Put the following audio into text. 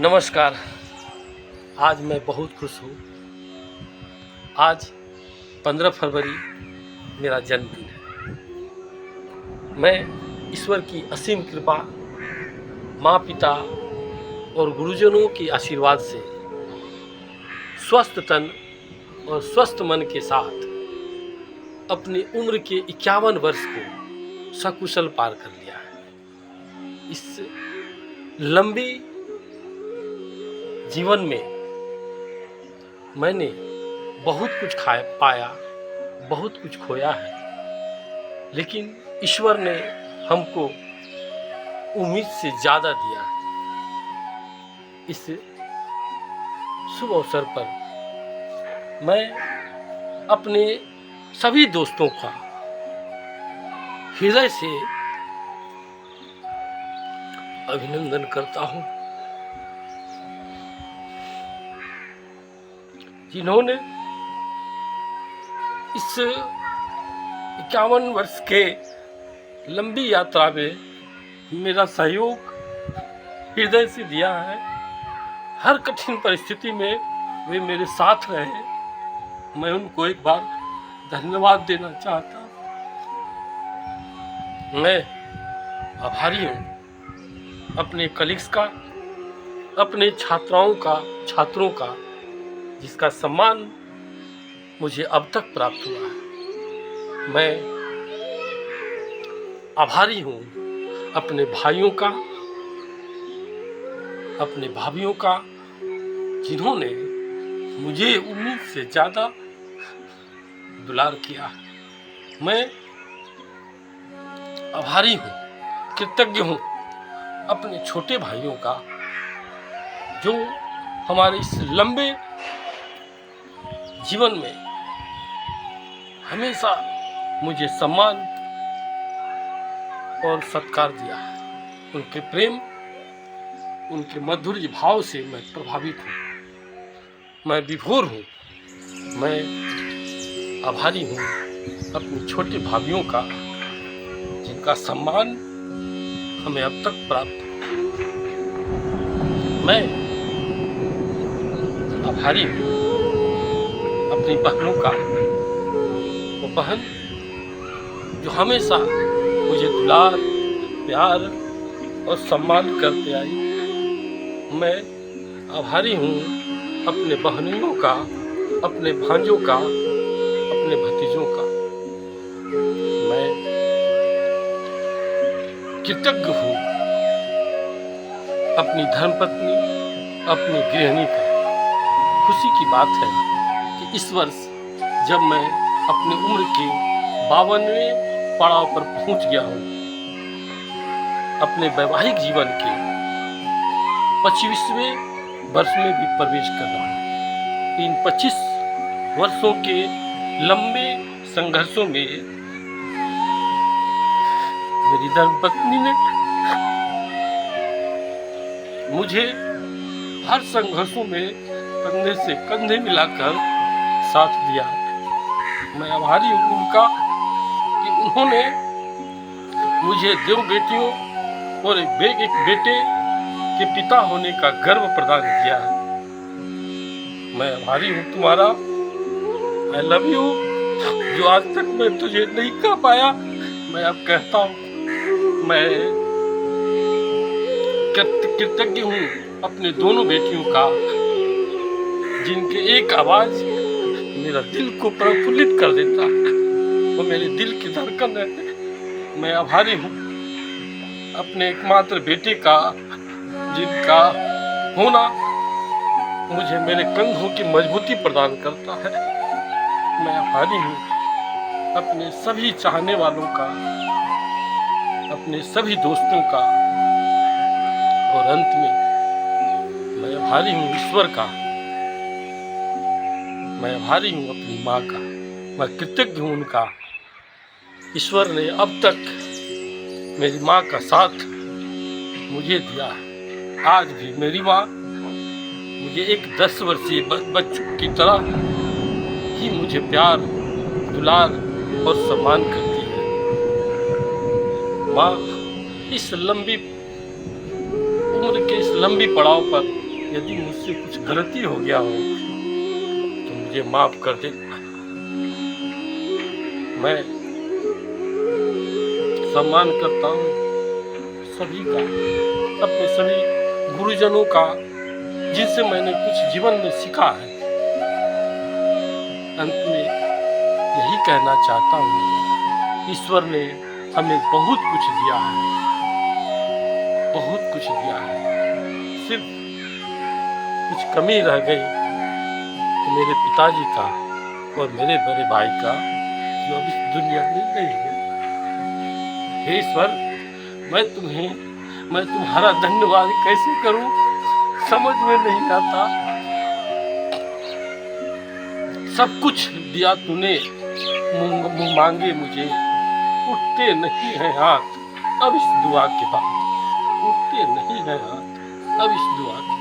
नमस्कार। आज मैं बहुत खुश हूँ। आज 15 फरवरी मेरा जन्मदिन है। मैं ईश्वर की असीम कृपा, माँ पिता और गुरुजनों के आशीर्वाद से स्वस्थ तन और स्वस्थ मन के साथ अपनी उम्र के 51 वर्ष को सकुशल पार कर लिया है। इस लंबी जीवन में मैंने बहुत कुछ पाया, बहुत कुछ खोया है, लेकिन ईश्वर ने हमको उम्मीद से ज़्यादा दिया है। इस शुभ अवसर पर मैं अपने सभी दोस्तों का हृदय से अभिनंदन करता हूँ, जिन्होंने इस 51 वर्ष के लंबी यात्रा में मेरा सहयोग हृदय से दिया है। हर कठिन परिस्थिति में वे मेरे साथ रहे। मैं उनको एक बार धन्यवाद देना चाहता हूँ। मैं आभारी हूँ अपने कलीग्स का, अपने छात्रों का, जिसका सम्मान मुझे अब तक प्राप्त हुआ है। मैं आभारी हूँ अपने भाइयों का, अपने भाभियों का, जिन्होंने मुझे उम्मीद से ज़्यादा दुलार किया। मैं आभारी हूँ, कृतज्ञ हूँ अपने छोटे भाइयों का, जो हमारे इस लंबे जीवन में हमेशा मुझे सम्मान और सत्कार दिया है। उनके प्रेम, उनके मधुर भाव से मैं प्रभावित हूँ, मैं विभोर हूँ। मैं आभारी हूँ अपनी छोटे भाइयों का, जिनका सम्मान हमें अब तक प्राप्त है। मैं आभारी हूँ अपनी बहनों का, वो बहन जो हमेशा मुझे दुलार, प्यार और सम्मान करते आई। मैं आभारी हूँ अपने बहनों का, अपने भांजों का, अपने भतीजों का। मैं कृतज्ञ हूँ अपनी धर्मपत्नी, अपनी गृहिणी का। खुशी की बात है कि इस वर्ष जब मैं अपनी उम्र के 52वें पड़ाव पर पहुंच गया हूँ, अपने वैवाहिक जीवन के 25वें वर्ष में भी प्रवेश कर रहा हूँ। इन 25 वर्षों के लंबे संघर्षों में मेरी धर्मपत्नी ने मुझे हर संघर्षों में कंधे से कंधे मिलाकर साथ दिया। मैं आभारी हूँ उनका कि उन्होंने मुझे 2 बेटियों और एक बेटे के पिता होने का गर्व प्रदान किया है। मैं आभारी हूँ तुम्हारा। आई लव यू, जो आज तक मैं तुझे नहीं कह पाया, मैं अब कहता हूँ। मैं कृतज्ञ हूँ अपने दोनों बेटियों का, जिनके एक आवाज मेरा दिल को प्रफुल्लित कर देता है। वो मेरे दिल की धड़कन है। मैं आभारी हूँ अपने एकमात्र बेटे का, जिनका होना मुझे मेरे कंधों की मजबूती प्रदान करता है। मैं आभारी हूँ अपने सभी चाहने वालों का, अपने सभी दोस्तों का, और अंत में मैं आभारी हूँ ईश्वर का। मैं आभारी हूँ अपनी माँ का। मैं कृतज्ञ हूँ उनका। ईश्वर ने अब तक मेरी माँ का साथ मुझे दिया है। आज भी मेरी माँ मुझे एक 10 वर्षीय बच्चों की तरह ही मुझे प्यार, दुलार और सम्मान करती है। माँ इस लंबी उम्र के इस लंबी पड़ाव पर यदि मुझसे कुछ गलती हो गया हो तो मुझे माफ कर दे। मैं सम्मान करता हूँ सभी का, अपने सभी गुरुजनों का, जिनसे मैंने कुछ जीवन में सीखा है। अंत में यही कहना चाहता हूँ, ईश्वर ने हमें बहुत कुछ दिया है, बहुत कुछ दिया है। सिर्फ कुछ कमी रह गई तो मेरे पिताजी का और मेरे बड़े भाई का, जो अब इस दुनिया में नहीं है। हे ईश्वर, मैं तुम्हारा धन्यवाद कैसे करूं, समझ में नहीं आता। सब कुछ दिया तूने, मुंह मांगे मुझे उठते नहीं है हाथ अब इस दुआ के बाद, उठते नहीं है हाथ अब इस दुआ के बाद।